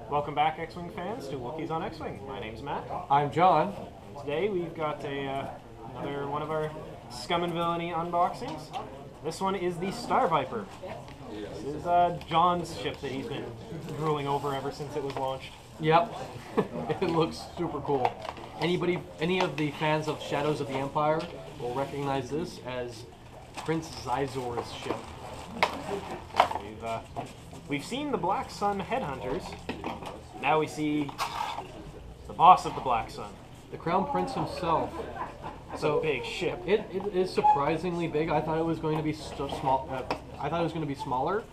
Welcome back, X-Wing fans, to Wookies on X-Wing. My name's Matt. I'm John. Today we've got another one of our Scum and Villainy unboxings. This one is the Star Viper. This is John's ship that he's been drooling over ever since it was launched. Yep. It looks super cool. Any of the fans of Shadows of the Empire will recognize this as Prince Xizor's ship. We've seen the Black Sun headhunters. Now we see the boss of the Black Sun. The Crown Prince himself. It's a big ship. It is surprisingly big. I thought it was going to be so small. I thought it was going to be smaller.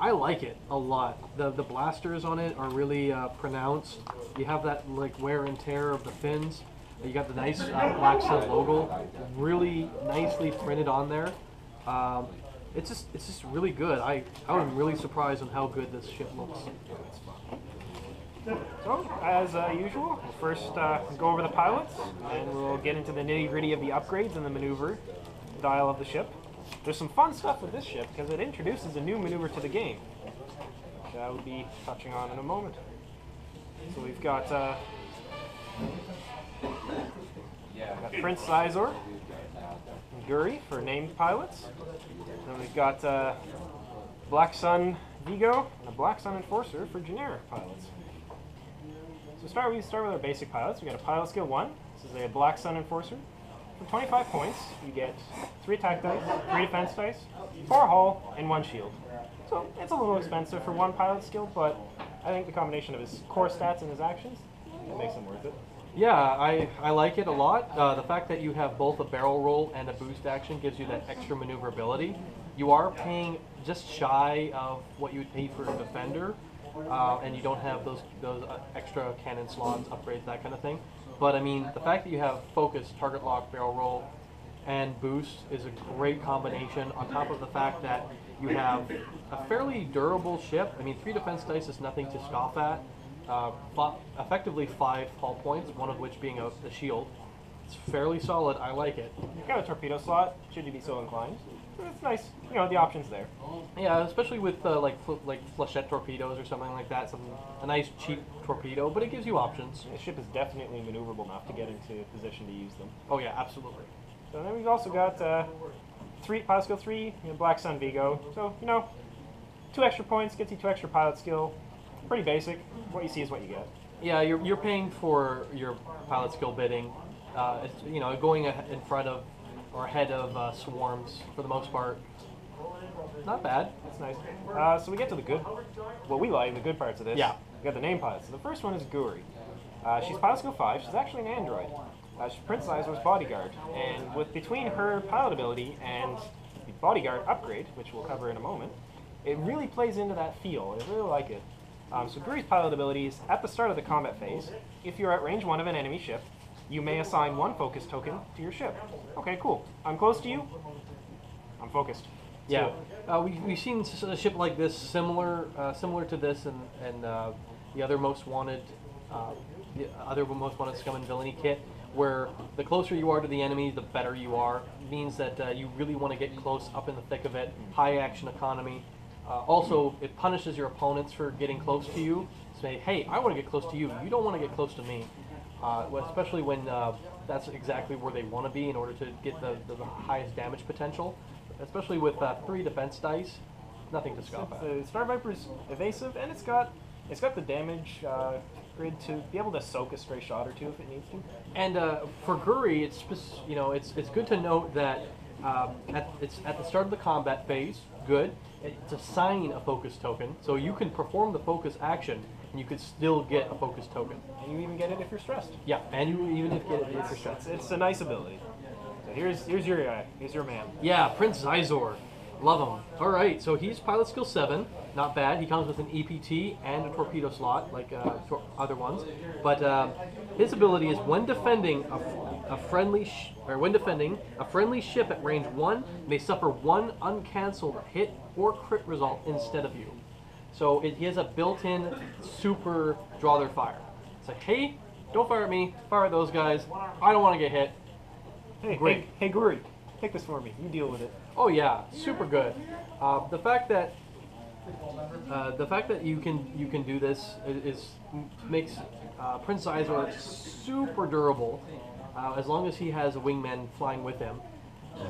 I like it a lot. The blasters on it are really pronounced. You have that like wear and tear of the fins. You got the nice Black Sun logo, really nicely printed on there. It's just really good. I was really surprised on how good this ship looks. So, as usual, we'll first go over the pilots, and we'll get into the nitty-gritty of the upgrades and the maneuver dial of the ship. There's some fun stuff with this ship, because it introduces a new maneuver to the game, which I will be touching on in a moment. So we've got Prince Xizor and Guri for named pilots. Then we've got Black Sun Vigo and a Black Sun Enforcer for generic pilots. So we start with our basic pilots. We got a pilot skill 1. This is a Black Sun Enforcer. For 25 points, you get 3 attack dice, 3 defense dice, 4 hull, and 1 shield. So it's a little expensive for 1 pilot skill, but I think the combination of his core stats and his actions makes him worth it. Yeah, I like it a lot. The fact that you have both a barrel roll and a boost action gives you that extra maneuverability. You are paying just shy of what you would pay for a defender, and you don't have those extra cannon slots, upgrades, that kind of thing. But I mean, the fact that you have focus, target lock, barrel roll, and boost is a great combination, on top of the fact that you have a fairly durable ship. I mean, 3 defense dice is nothing to scoff at. Effectively 5 hull points, one of which being a shield. It's fairly solid. I like it. You've got a torpedo slot, should you be so inclined. It's nice, you know, the options there. Yeah, especially with like flechette torpedoes or something like that. A nice cheap torpedo, but it gives you options. The ship is definitely maneuverable enough to get into position to use them. Oh yeah, absolutely. So then we've also got pilot skill 3, Black Sun Vigo. So 2 extra points gets you 2 extra pilot skill. Pretty basic. What you see is what you get. Yeah, you're paying for your pilot skill bidding. It's, going in front of or ahead of swarms for the most part. Not bad. That's nice. So we get to the good parts of this. Yeah. We got the name pilots. So the first one is Guri. She's pilot skill 5. She's actually an android. She's Prince Xizor's bodyguard, and between her pilot ability and the bodyguard upgrade, which we'll cover in a moment, it really plays into that feel. I really like it. So Guri's pilot ability is at the start of the combat phase. If you're at range 1 of an enemy ship, you may assign 1 focus token to your ship. Okay, cool. I'm close to you. I'm focused. Yeah, we've seen a ship like this similar to this, and the other most wanted Scum and Villainy kit, where the closer you are to the enemy, the better you are. It means that you really want to get close, up in the thick of it. High action economy. Also, it punishes your opponents for getting close to you. Say, hey, I want to get close to you. You don't want to get close to me. Especially when that's exactly where they want to be in order to get the highest damage potential. Especially with 3 defense dice, nothing to scoff at. The Star Viper's evasive, and it's got the damage grid to be able to soak a stray shot or 2 if it needs to. And for Guri, it's good to note that it's at the start of the combat phase. Good. It's assign a focus token, so you can perform the focus action, and you could still get a focus token. And you even get it if you're stressed. Yeah, and you even get it if you're stressed. It's a nice ability. So here's your guy. Here's your man. Yeah, Prince Xizor. Love him. All right, so he's pilot skill 7. Not bad. He comes with an EPT and a torpedo slot, like other ones. But his ability is when defending a friendly ship at range 1, may suffer 1 uncancelled hit or crit result instead of you. So he has a built-in super draw their fire. It's like, hey, Don't fire at me. Fire at those guys. I don't want to get hit. Hey, Great. Hey, Guri, take this for me. You deal with it. Oh yeah, super good. The fact that you can do this makes Prince Izor super durable, as long as he has a wingman flying with him.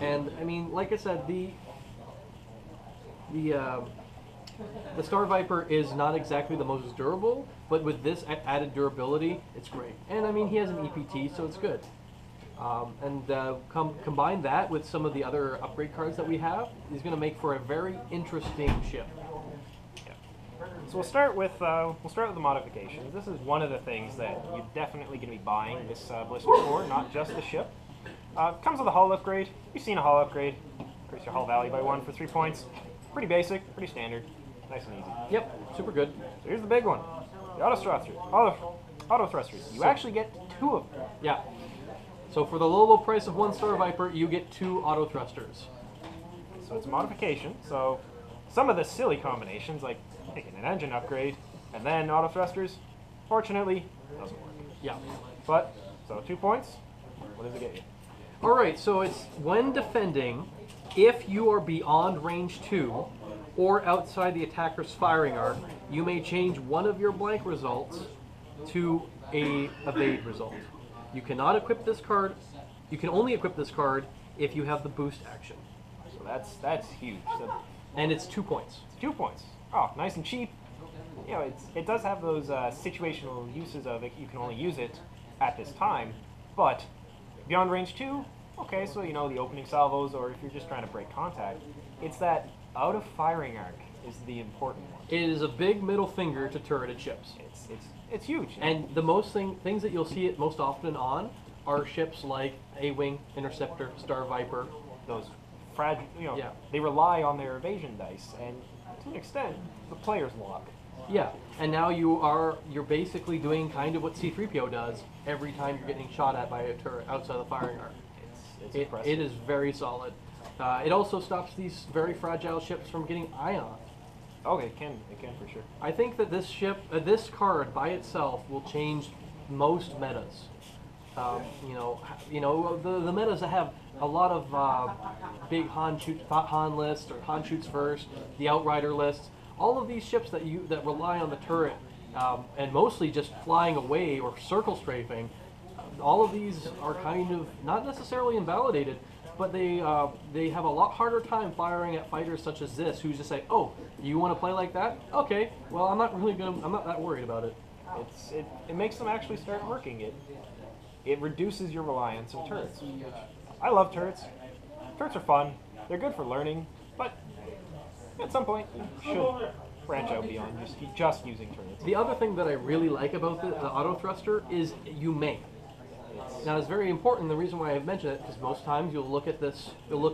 And I mean, like I said, the Star Viper is not exactly the most durable, but with this added durability, it's great. And I mean, he has an EPT, so it's good. Combine that with some of the other upgrade cards that we have, is going to make for a very interesting ship. Yeah. So we'll start with the modifications. This is one of the things that you're definitely going to be buying this blister for, not just the ship. Comes with a hull upgrade. You've seen a hull upgrade. Increase your hull value by 1 for 3 points. Pretty basic, pretty standard, nice and easy. Yep, super good. So here's the big one: the auto thrusters. You actually get 2 of them. Yeah. So for the low price of 1 Star Viper, you get 2 auto thrusters. So it's a modification. So some of the silly combinations, like taking an engine upgrade and then auto thrusters, fortunately, doesn't work. Yeah. But, so 2 points, what does it get you? Alright, so it's when defending, if you are beyond range 2 or outside the attacker's firing arc, you may change one of your blank results to a evade result. You cannot equip this card. You can only equip this card if you have the boost action. So that's huge. So and it's 2 points. it's 2 points. Oh, nice and cheap. You know, it does have those situational uses of it. You can only use it at this time, but beyond range 2, okay, so you know the opening salvos, or if you're just trying to break contact, it's that out of firing arc is the important one. It is a big middle finger to turreted ships. It's huge. And the things that you'll see it most often on are ships like A-Wing, Interceptor, Star Viper. Those fragile, Yeah. they rely on their evasion dice, and to an extent, the player's luck. Yeah, and now you're basically doing kind of what C-3PO does every time you're getting shot at by a turret outside the firing arc. It's impressive. It is very solid. It also stops these very fragile ships from getting ion. Okay, it can for sure. I think that this this card by itself will change most metas. The metas that have a lot of big Han lists or Han shoots first, the Outrider lists. All of these ships that rely on the turret and mostly just flying away or circle strafing. All of these are kind of not necessarily invalidated, but they have a lot harder time firing at fighters such as this, who just say, "Oh, you want to play like that? Okay, well, I'm not that worried about it." It makes them actually start working. It reduces your reliance on turrets. I love turrets. Turrets are fun. They're good for learning, but at some point you should branch out beyond just using turrets. The other thing that I really like about the auto thruster is you may. Now, it's very important. The reason why I've mentioned it is most times you'll look at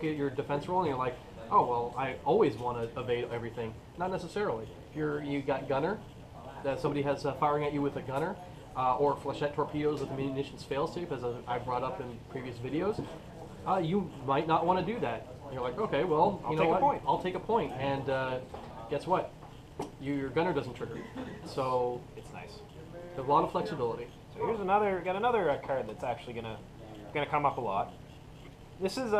your defense roll and you're like, oh, well, I always want to evade everything. Not necessarily. If you got gunner, that somebody has firing at you with a gunner, or flechette torpedoes with a munitions failsafe, as I brought up in previous videos, you might not want to do that. You're like, okay, well, you know what? I'll take a point. And guess what? Your gunner doesn't trigger. So It's nice. there's a lot of flexibility. So here's another card that's actually gonna come up a lot. This is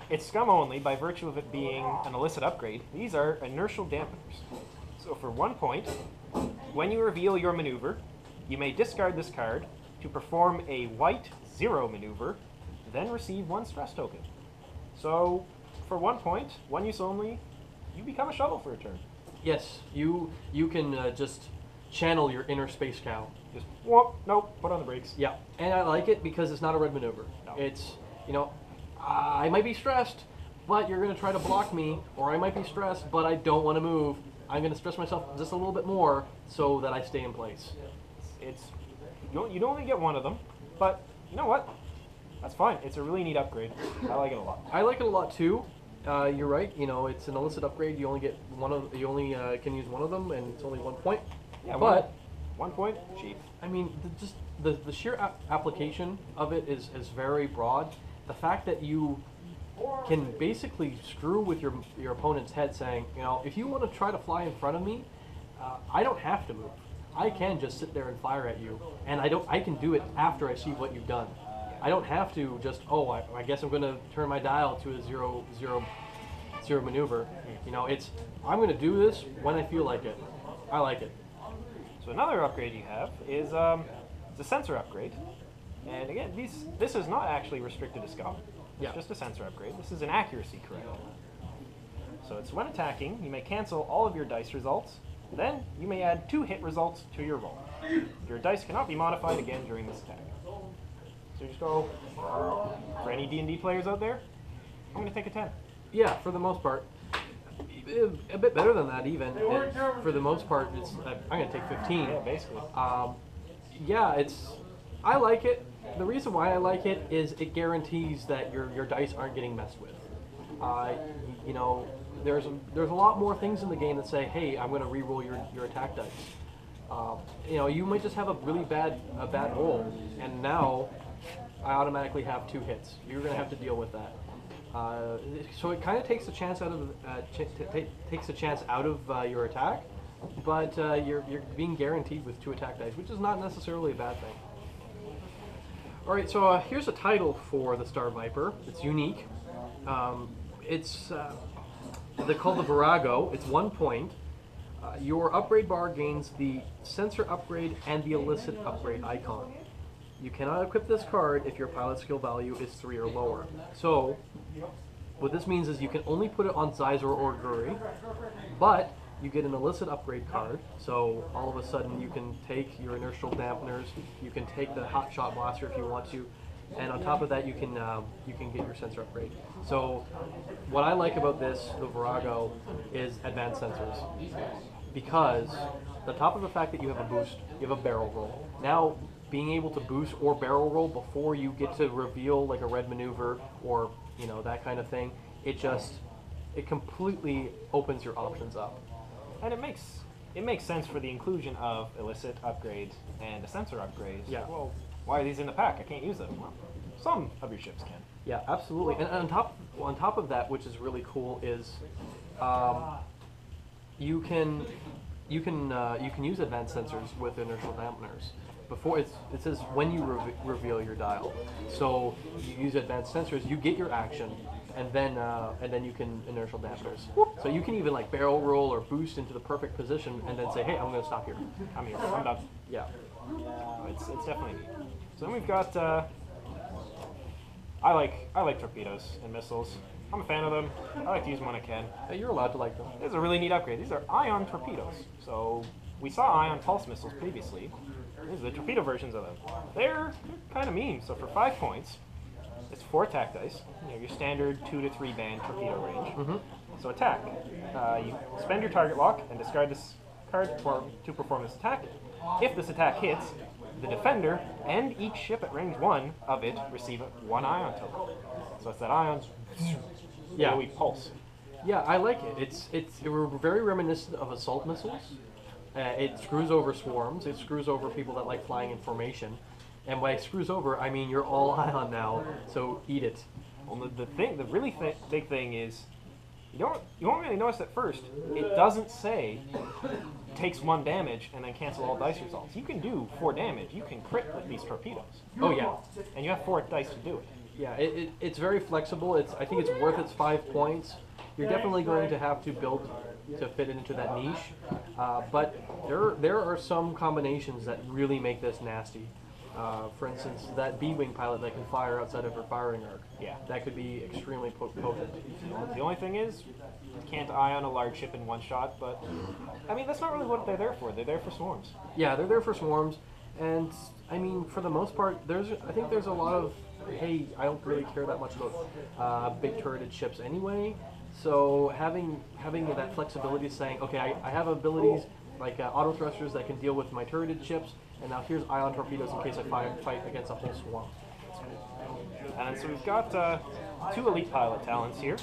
it's scum only by virtue of it being an illicit upgrade. These are inertial dampeners. So for 1 point, when you reveal your maneuver, you may discard this card to perform a white 0 maneuver, then receive 1 stress token. So for 1 point, 1 use only, you become a shuttle for a turn. Yes, you can just channel your inner space cow. Just whoop, nope, put on the brakes. Yeah, and I like it because it's not a red maneuver. No. It's, I might be stressed, but you're going to try to block me, or I might be stressed, but I don't want to move. I'm going to stress myself just a little bit more so that I stay in place. You only get 1 of them, but you know what? That's fine. It's a really neat upgrade. I like it a lot. I like it a lot too. You're right. It's an illicit upgrade. You only get You only can use 1 of them, and it's only 1 point. Yeah, but 1 point, cheap. I mean, the sheer application of it is very broad. The fact that you can basically screw with your opponent's head, saying, if you want to try to fly in front of me, I don't have to move. I can just sit there and fire at you, and I can do it after I see what you've done. I don't have to just, oh, I guess I'm going to turn my dial to a zero maneuver. You know, I'm going to do this when I feel like it. I like it. So another upgrade you have is it's a sensor upgrade. And again, this is not actually restricted to scum. It's just a sensor upgrade. This is an accuracy correct. So it's when attacking, you may cancel all of your dice results. Then you may add 2 hit results to your roll. Your dice cannot be modified again during this attack. So you just go, for any D&D players out there, I'm going to take a 10. Yeah, for the most part. A bit better than that even. For the most part, I'm going to take 15. Yeah, basically. Yeah, I like it. The reason why I like it is it guarantees that your dice aren't getting messed with. You know, there's a lot more things in the game that say, hey, I'm going to re-roll your attack dice. You know, you might just have a really bad roll, and now I automatically have 2 hits. You're going to have to deal with that. So it kind of takes a chance out of your attack, but you're being guaranteed with 2 attack dice, which is not necessarily a bad thing. All right, so here's a title for the Star Viper. It's unique. They're called the Virago. It's 1 point. Your upgrade bar gains the sensor upgrade and the illicit upgrade icon. You cannot equip this card if your pilot skill value is 3 or lower. So, what this means is you can only put it on Xizor or Guri, but you get an illicit upgrade card. So all of a sudden you can take your inertial dampeners, you can take the hot shot blaster if you want to, and on top of that you can get your sensor upgrade. So what I like about this, the Virago, is advanced sensors, because on top of the fact that you have a boost, you have a barrel roll. Now, being able to boost or barrel roll before you get to reveal like a red maneuver or that kind of thing, it completely opens your options up. And it makes sense for the inclusion of illicit upgrade and a sensor upgrade. Yeah. Well, why are these in the pack? I can't use them. Well, some of your ships can. Yeah, absolutely. And on top of that, which is really cool, is you can use advanced sensors with inertial dampeners. Before it says when you reveal your dial. So you use advanced sensors, you get your action, and then you can inertial dampeners. So you can even like barrel roll or boost into the perfect position, and then say, hey, I'm going to stop here. I'm here. I'm done. Yeah. It's definitely neat. So then we've got. I like torpedoes and missiles. I'm a fan of them. I like to use them when I can. You're allowed to like them. This is a really neat upgrade. These are ion torpedoes. So we saw ion pulse missiles previously. These are the torpedo versions of them. They're kind of mean. So for 5 points, it's 4 attack dice. Your standard 2 to 3 band torpedo range. Mm-hmm. So attack. You spend your target lock and discard this card to perform this attack. If this attack hits, the defender and each ship at range 1 of it receive 1 ion token. So it's that ions. Yeah, we pulse. Yeah, I like it. It's very reminiscent of assault missiles. It screws over swarms. It screws over people that like flying in formation. And by screws over, I mean you're all ion now. So eat it. Well, the really big thing is you won't really notice at first. It doesn't say takes 1 damage and then cancel all dice results. You can do 4 damage. You can crit with these torpedoes. Oh yeah, and you have 4 dice to do it. Yeah, it's very flexible. I think it's worth its 5 points. You're definitely going to have to build to fit into that niche, but there are some combinations that really make this nasty. For instance, that B-wing pilot that can fire outside of her firing arc. Yeah, that could be extremely potent. The only thing is, you can't ion a large ship in 1 shot. But I mean, that's not really what they're there for. They're there for swarms. Yeah, they're there for swarms, and I mean, for the most part, I think there's a lot of, hey, I don't really care that much about big turreted ships anyway. So having that flexibility, saying, okay, I have abilities like auto thrusters that can deal with my turreted ships, and now here's ion torpedoes in case I fight against a whole swarm. And so we've got 2 elite pilot talents here.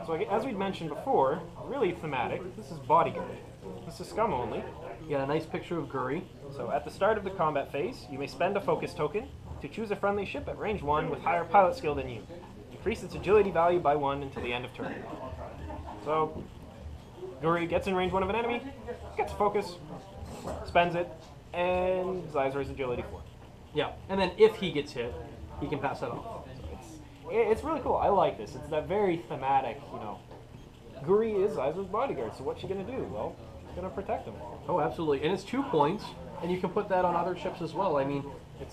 So as we'd mentioned before, really thematic. This is bodyguard. This is scum only. You got a nice picture of Guri. So at the start of the combat phase, you may spend a focus token to choose a friendly ship at range 1 with higher pilot skill than you. Increase its agility value by 1 until the end of turn. So Guri gets in range 1 of an enemy, gets focus, spends it, and Zizor's agility 4. Yeah, and then if he gets hit, he can pass that off. It's really cool. I like this. It's that very thematic, you know. Guri is Zizor's bodyguard, so what's she gonna do? Well, she's gonna protect him. Oh, absolutely, and it's 2 points, and you can put that on other ships as well. I mean,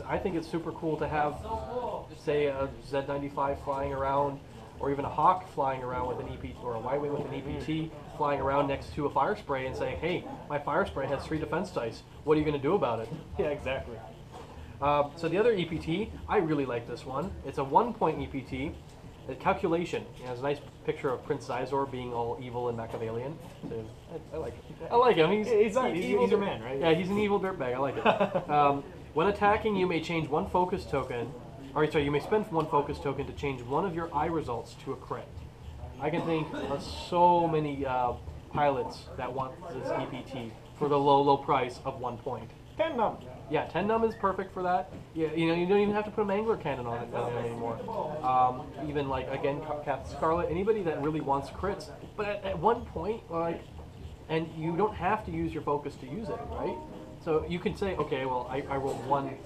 I think it's super cool to have, say, a Z-95 flying around, or even a Hawk flying around with an EPT, or a Y-Wing with an EPT flying around next to a fire spray and saying, hey, my fire spray has 3 defense dice. What are you going to do about it? Yeah, exactly. So the other EPT, I really like this one. It's a 1-point EPT. The calculation. It has a nice picture of Prince Zizor being all evil and Machiavellian. So I like it. I like him. He's your man, right? Yeah, he's an evil dirtbag. I like it. When attacking, you may change 1 focus token. Or sorry, you may spend 1 focus token to change 1 of your eye results to a crit. I can think of so many pilots that want this EPT for the low price of 1 point. 10 num. Yeah, 10 num is perfect for that. Yeah, you know, you don't even have to put a Mangler cannon on it anymore. Even like again, Captain Scarlet, anybody that really wants crits, but at 1 point, like, and you don't have to use your focus to use it, right? So you can say, okay, well, I rolled 1.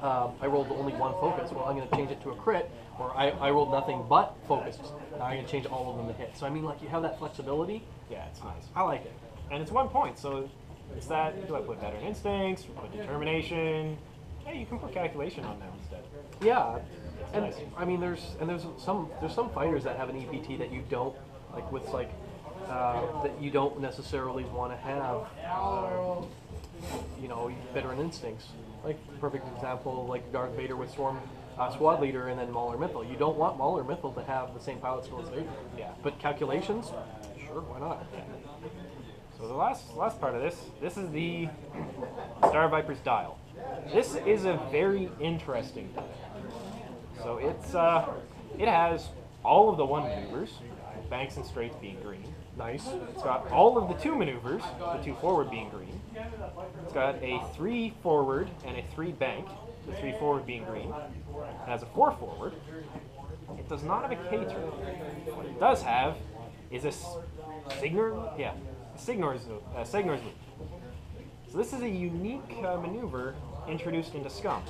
I rolled only 1 focus. Well, I'm going to change it to a crit, or I rolled nothing but focused. Now I'm going to change all of them to hit. So I mean, like, you have that flexibility. Yeah, it's nice. I like it. And it's 1 point, so it's that. Do I put veteran instincts? Put determination? Hey, you can put calculation on now instead. Yeah, and nice. I mean, there's some fighters that have an EPT that you don't like with like that you don't necessarily want to have. You know, veteran instincts. Like perfect example, like Darth Vader with Squad Leader, and then Mauler Mythal. You don't want Mauler Mythal to have the same pilot skill as Vader. Yeah. But calculations, sure, why not? Yeah. So the last part of this is the Star Viper's dial. This is a very interesting dial. So it has all of the 1 maneuvers, banks and straights being green. Nice. It's got all of the 2 maneuvers, the 2 forward being green. It's got a 3 forward and a 3 bank, the 3 forward being green. It has a 4 forward. It does not have a K turn. What it does have is a Signor's loop. So this is a unique maneuver introduced into Scum.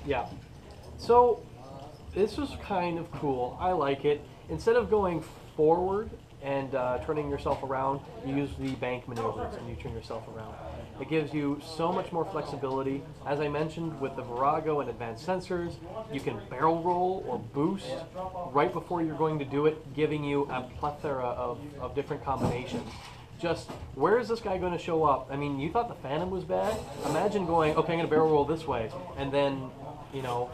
Yeah. So this was kind of cool. I like it. Instead of going forward and turning yourself around, you use the bank maneuvers and you turn yourself around. It gives you so much more flexibility. As I mentioned, with the Virago and advanced sensors, you can barrel roll or boost right before you're going to do it, giving you a plethora of different combinations. Just, where is this guy going to show up? I mean, you thought the Phantom was bad? Imagine going, okay, I'm going to barrel roll this way, and then, you know,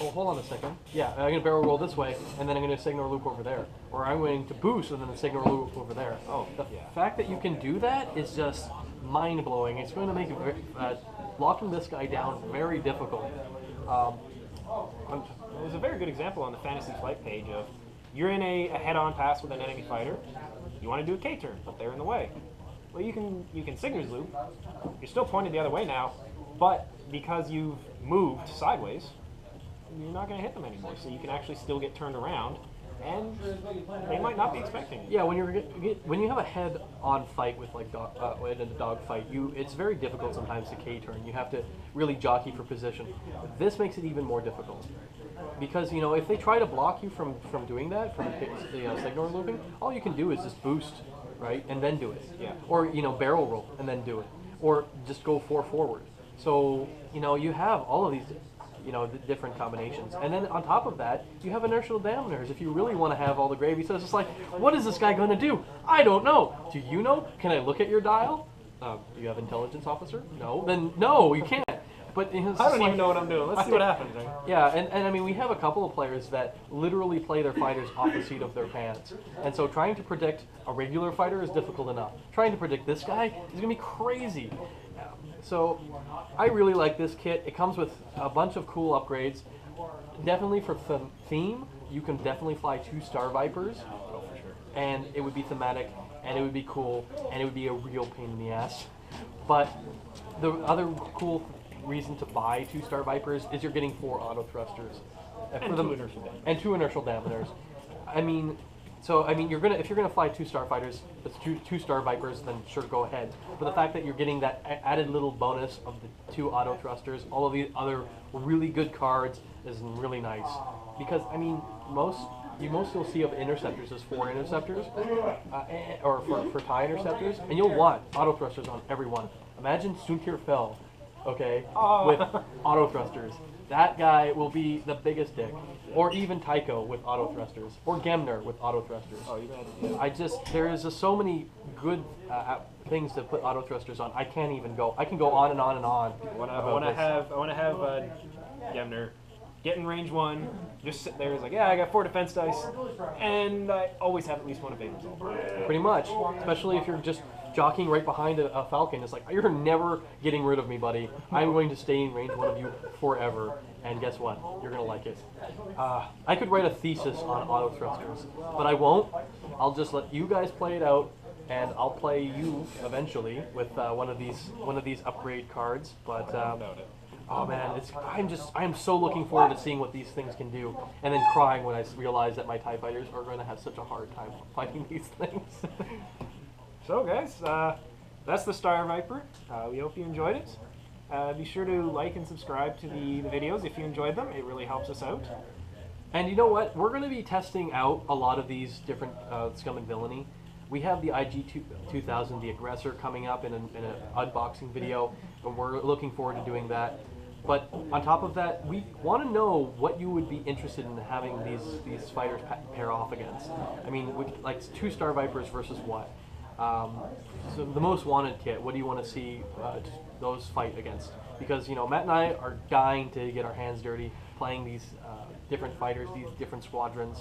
oh, hold on a second. Yeah, I'm going to barrel roll this way, and then I'm going to signal loop over there. Or I'm going to boost, and then the signal loop over there. Oh, the yeah. fact that you can do that is just mind-blowing. It's going to make locking this guy down very difficult. There's a very good example on the Fantasy Flight page of you're in a head-on pass with an enemy fighter. You want to do a K-turn, but they're in the way. Well, you can signals loop. You're still pointed the other way now, but because you've moved sideways, you're not going to hit them anymore. So you can actually still get turned around, and they might not be expecting it. Yeah, when you have a head-on fight with like in a dog fight, it's very difficult sometimes to K-turn. You have to really jockey for position. This makes it even more difficult. Because, you know, if they try to block you from doing that, from signal looping, all you can do is just boost, right, and then do it. Yeah. Or, you know, barrel roll and then do it. Or just go 4 forward. So, you know, you have all of these, you know, different combinations. And then on top of that, you have inertial dampeners if you really want to have all the gravy. So it's just like, what is this guy going to do? I don't know. Do you know? Can I look at your dial? Do you have intelligence officer? No. Then no, you can't. But I don't even know what I'm doing. Let's see what happens. Right? Yeah, and I mean, we have a couple of players that literally play their fighters off the seat of their pants. And so trying to predict a regular fighter is difficult enough. Trying to predict this guy is going to be crazy. So I really like this kit. It comes with a bunch of cool upgrades. Definitely for theme, you can definitely fly 2 Star Vipers. Oh, for sure. And it would be thematic, and it would be cool, and it would be a real pain in the ass. But the other cool reason to buy 2 Star Vipers is you're getting 4 auto thrusters. And 2 inertial dampeners. And 2 inertial dampeners. I mean, So I mean, if you're gonna fly 2-star fighters, it's 2-star Vipers, then sure, go ahead. But the fact that you're getting that added little bonus of the 2 auto thrusters, all of the other really good cards is really nice. Because I mean, most you'll see of interceptors is 4 interceptors, or for TIE interceptors, and you'll want auto thrusters on every one. Imagine Suntir Fel, okay, with auto thrusters. That guy will be the biggest dick. Or even Tycho with auto thrusters. Or Gemner with auto thrusters. Oh, you got there is just so many good things to put auto thrusters on. I can't even go. I can go on and on and on. I want to have Gemner get in range 1, just sit there. He's like, yeah, I got 4 defense dice, and I always have at least 1 evade result. Pretty much, especially if you're just jockeying right behind a Falcon. It's like, you're never getting rid of me, buddy. I'm going to stay in range 1 of you forever. And guess what? You're going to like it. I could write a thesis on auto thrusters, but I won't. I'll just let you guys play it out, and I'll play you eventually with one of these upgrade cards. But oh man, I am so looking forward to seeing what these things can do, and then crying when I realize that my TIE fighters are going to have such a hard time fighting these things. So guys, that's the Star Viper. We hope you enjoyed it. Be sure to like and subscribe to the videos if you enjoyed them. It really helps us out. And you know what? We're going to be testing out a lot of these different Scum and Villainy. We have the IG-2000, the Aggressor, coming up in an unboxing video, and we're looking forward to doing that. But on top of that, we want to know what you would be interested in having these fighters pair off against. I mean, like 2-star Vipers versus what? So the most wanted kit, what do you want to see those fight against? Because, you know, Matt and I are dying to get our hands dirty playing these different fighters, these different squadrons.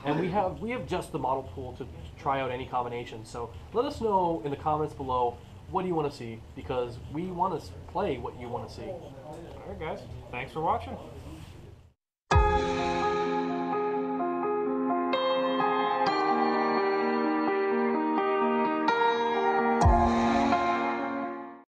And we have just the model pool to try out any combination. So let us know in the comments below, what do you want to see? Because we want to play what you want to see. Alright guys, thanks for watching.